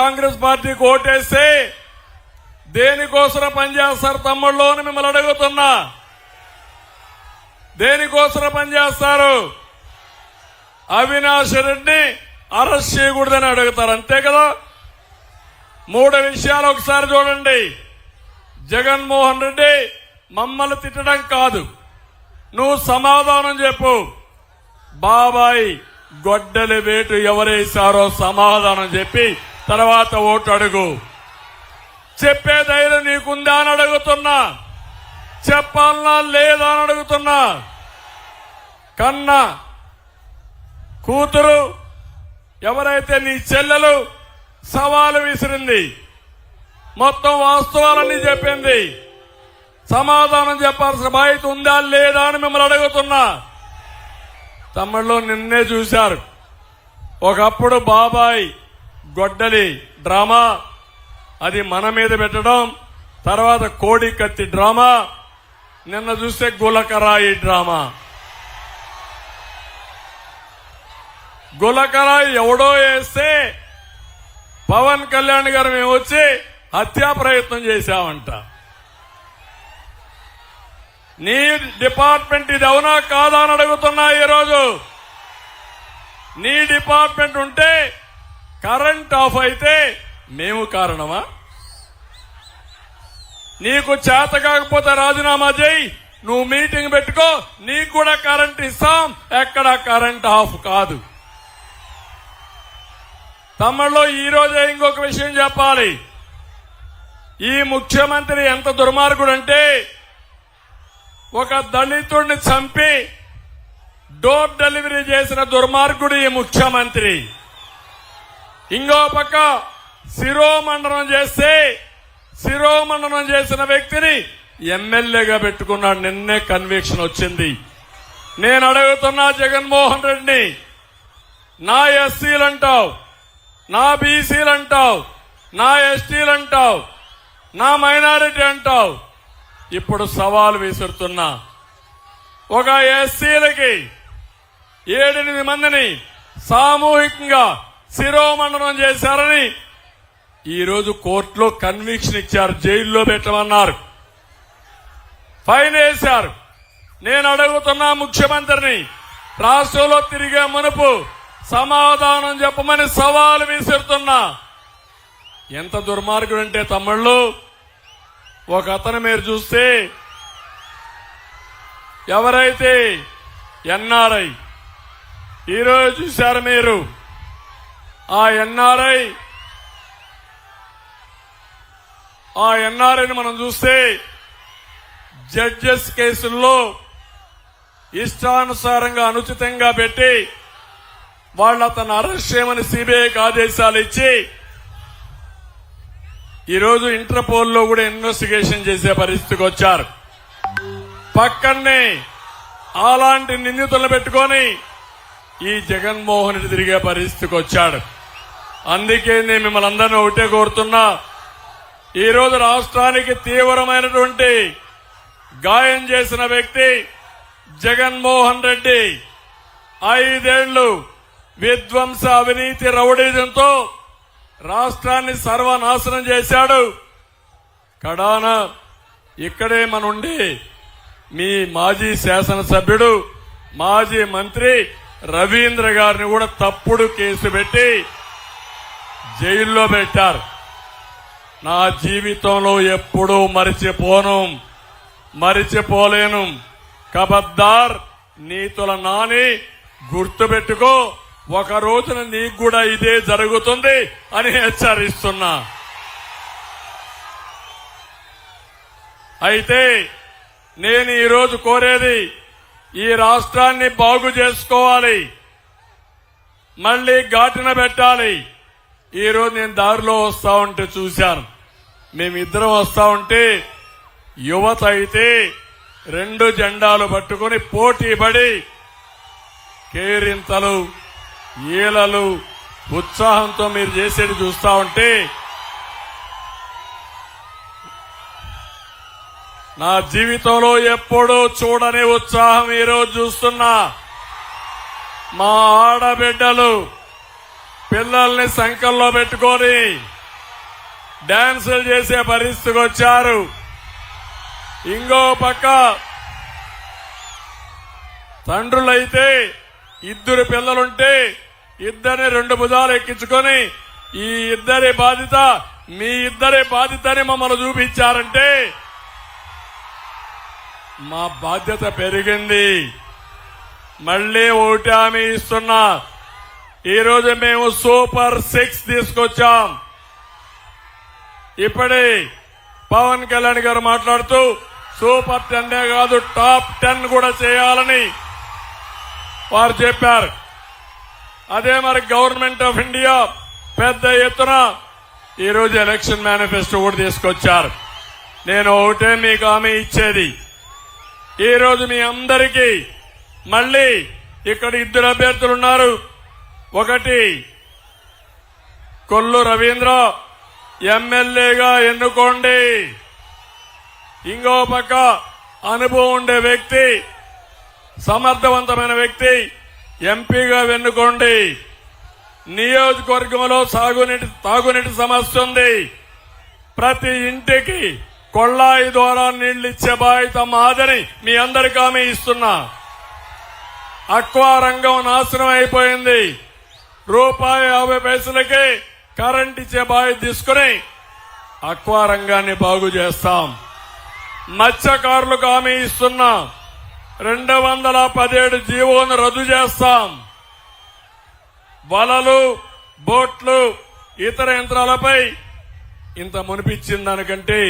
కాంగ్రెస్ పార్టీకి ఓటేస్తే దేనికోసం పనిచేస్తారు తమ్ముళ్ళు అని మిమ్మల్ని అడుగుతున్నా. దేనికోసం పనిచేస్తారు? అవినాష్ రెడ్డిని అరెస్ట్ చేయకూడదని అడుగుతారు, అంతే కదా. 3 విషయాలు ఒకసారి చూడండి. జగన్మోహన్ రెడ్డి మమ్మల్ని తిట్టడం కాదు, నువ్వు సమాధానం చెప్పు. బాబాయ్ గొడ్డలి వేటు ఎవరేశారో సమాధానం చెప్పి తర్వాత ఓటు అడుగు. చెప్పే ధైర్యం నీకుందా అని అడుగుతున్నా. చెప్పాలనా లేదా అని అడుగుతున్నా. కన్నా కూతురు ఎవరైతే నీ చెల్లెలు సవాలు విసిరింది, మొత్తం వాస్తవాలన్నీ చెప్పింది, సమాధానం చెప్పాల్సిన బాధ్యత ఉందా లేదా అని మిమ్మల్ని అడుగుతున్నా. తమిళలో నిన్నే చూశారు. ఒకప్పుడు బాబాయ్ గొడ్డలి డ్రామా, అది మన మీద పెట్టడం, తర్వాత కోడి కత్తి డ్రామా, నిన్న చూస్తే గులకరాయి డ్రామా. గులకరాయి ఎవడో వేస్తే పవన్ కళ్యాణ్ గారు మేము వచ్చి హత్యా ప్రయత్నం చేశామంట. నీ డిపార్ట్మెంట్ ఇది అవునా కాదా అని అడుగుతున్నా. ఈరోజు నీ డిపార్ట్మెంట్ ఉంటే కరెంట్ ఆఫ్ అయితే మేము కారణమా? నీకు చేత కాకపోతే రాజీనామా చేయి, నువ్వు మీటింగ్ పెట్టుకో, నీకు కూడా కరెంట్ ఇస్తాం. ఎక్కడ కరెంట్ ఆఫ్ కాదు. తమిళలో ఈ రోజే ఇంకొక విషయం చెప్పాలి. ఈ ముఖ్యమంత్రి ఎంత దుర్మార్గుడంటే, ఒక దళితుడిని చంపి డోర్ డెలివరీ చేసిన దుర్మార్గుడు ఈ ముఖ్యమంత్రి. ఇంకో పక్క శిరోమండనం చేసిన వ్యక్తిని ఎమ్మెల్యేగా పెట్టుకున్నాడు. నిన్నే కన్విక్షన్ వచ్చింది. నేను అడుగుతున్నా జగన్మోహన్ రెడ్డిని, నా ఎస్సీలంటావు, నా బీసీలంటావు, నా ఎస్టీలంటావు, నా మైనారిటీ అంటావు. ఇప్పుడు సవాల్ విసురుతున్నా. ఒక ఎస్సీలకి 7-8 మందిని సామూహికంగా శిరోమండనం చేశారని ఈరోజు కోర్టులో కన్విక్షన్ ఇచ్చారు. జైల్లో పెట్టమన్నారు, ఫైన్ వేశారు. నేను అడుగుతున్నా ముఖ్యమంత్రిని, రాష్ట్రంలో తిరిగే మునుపు సమాధానం చెప్పమని సవాల్ విసురుతున్నా. ఎంత దుర్మార్గుడు అంటే తమ్ముళ్ళు, ఒక అతను మీరు చూస్తే ఎవరైతే ఎన్ఆర్ఐ ఈరోజు చూశారు మీరు, ఆ ఎన్ఆర్ఐని మనం చూస్తే జడ్జెస్ కేసుల్లో ఇష్టానుసారంగా అనుచితంగా పెట్టి వాళ్ళు అతను అరెస్ట్ చేయమని సిబిఐకి ఆదేశాలు ఇచ్చి ఈరోజు ఇంటర్పోల్ లో కూడా ఇన్వెస్టిగేషన్ చేసే పరిస్థితికి వచ్చారు. పక్కనే అలాంటి నిందితులను పెట్టుకొని ఈ జగన్మోహన్ రెడ్డి తిరిగే పరిస్థితికి వచ్చాడు. అందుకే నేను మిమ్మల్ని అందరినీ ఒకటే కోరుతున్నా, ఈరోజు రాష్ట్రానికి తీవ్రమైనటువంటి గాయం చేసిన వ్యక్తి జగన్మోహన్ రెడ్డి. 5 ఏళ్లు విధ్వంస అవినీతి రౌడీజంతో రాష్ట్రాన్ని సర్వనాశనం చేశాడు. కడాన ఇక్కడే మనుండి మీ మాజీ శాసనసభ్యుడు, మాజీ మంత్రి రవీంద్ర గారిని కూడా తప్పుడు కేసు పెట్టి జైల్లో పెట్టారు. నా జీవితంలో ఎప్పుడూ మరిచిపోలేను. కబద్దార్, నీతుల నాని, గుర్తుపెట్టుకో, ఒక రోజున నీకు కూడా ఇదే జరుగుతుంది అని హెచ్చరిస్తున్నా. అయితే నేను ఈరోజు కోరేది, ఈ రాష్ట్రాన్ని బాగు చేసుకోవాలి, మళ్లీ ఘాటున పెట్టాలి. ఈరోజు నేను దారిలో వస్తా ఉంటే చూశాను, మేమిద్దరం వస్తా ఉంటే యువత అయితే 2 జెండాలు పట్టుకుని పోటీ పడి కేరింతలు, ఈలలు, ఉత్సాహంతో మీరు చేసేది చూస్తా ఉంటే నా జీవితంలో ఎప్పుడూ చూడని ఉత్సాహం ఈరోజు చూస్తున్నా. మా ఆడబిడ్డలు పిల్లల్ని సంకల్లో పెట్టుకొని డాన్సులు చేసే పరిస్థితికి వచ్చారు. ఇంకో పక్క తండ్రులైతే ఇద్దరు పిల్లలుంటే ఇద్దరిని 2 భుజాలు ఎక్కించుకొని ఈ ఇద్దరి బాధ్యత మీ ఇద్దరి బాధ్యతని మమ్మల్ని చూపించారంటే మా బాధ్యత పెరిగింది. మళ్లీ ఒకటి హామీ ఇస్తున్నా, ఈరోజు మేము సూపర్ 6 తీసుకొచ్చాం. ఇప్పుడే పవన్ కళ్యాణ్ గారు మాట్లాడుతూ సూపర్ 10 కాదు టాప్ 10 కూడా చేయాలని వారు చెప్పారు. అదే మరి గవర్నమెంట్ ఆఫ్ ఇండియా పెద్ద ఎత్తున ఈరోజు ఎలక్షన్ మేనిఫెస్టో కూడా తీసుకొచ్చారు. నేను ఒకటే మీకు హామీ ఇచ్చేది, ఈరోజు మీ అందరికీ మళ్లీ ఇక్కడ 2 అభ్యర్థులు ఉన్నారు. ఒకటి కొల్లు రవీంద్ర ఎమ్మెల్యేగా ఎన్నుకోండి. ఇంకో పక్క అనుభవం ఉండే వ్యక్తి, సమర్థవంతమైన వ్యక్తి ఎంపీగా ఎన్నుకోండి. నియోజకవర్గంలో తాగునీటి సమస్య ఉంది. ప్రతి ఇంటికి కొళ్ళాయి ద్వారా నీళ్లు ఇచ్చే బాధ్యత మాదని మీ అందరికీ హామీ ఇస్తున్నా. అక్వా రంగం నాశనం అయిపోయింది. ₹1.50 కరెంట్ ఇచ్చే బాధ్యత తీసుకుని అక్వా రంగాన్ని బాగు చేస్తాం. మత్స్యకారులకు హామీ ఇస్తున్నా, 217 జీవోను రద్దు చేస్తాం. వలలు, బోట్లు, ఇతర యంత్రాలపై ఇంత మునిపించిన దానికంటే